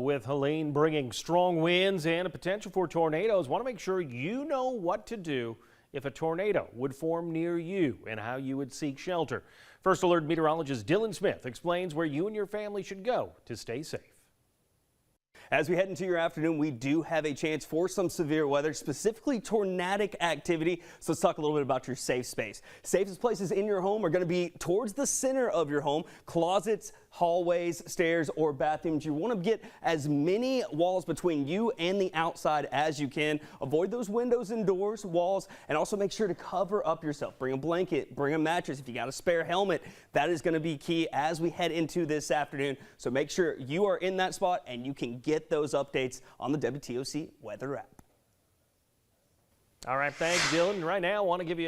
With Helene bringing strong winds and a potential for tornadoes, want to make sure you know what to do if a tornado would form near you and how you would seek shelter. First Alert meteorologist Dylan Smith explains where you and your family should go to stay safe. As we head into your afternoon, we do have a chance for some severe weather, specifically tornadic activity. So let's talk a little bit about your safe space. Safest places in your home are going to be towards the center of your home, closets, hallways, stairs, or bathrooms. You want to get as many walls between you and the outside as you can. Avoid those windows and doors, walls, and also make sure to cover up yourself. Bring a blanket, bring a mattress. If you got a spare helmet, that is going to be key as we head into this afternoon. So make sure you are in that spot and you can get those updates on the WTOC weather app. All right, thanks, Dylan. Right now, I want to give you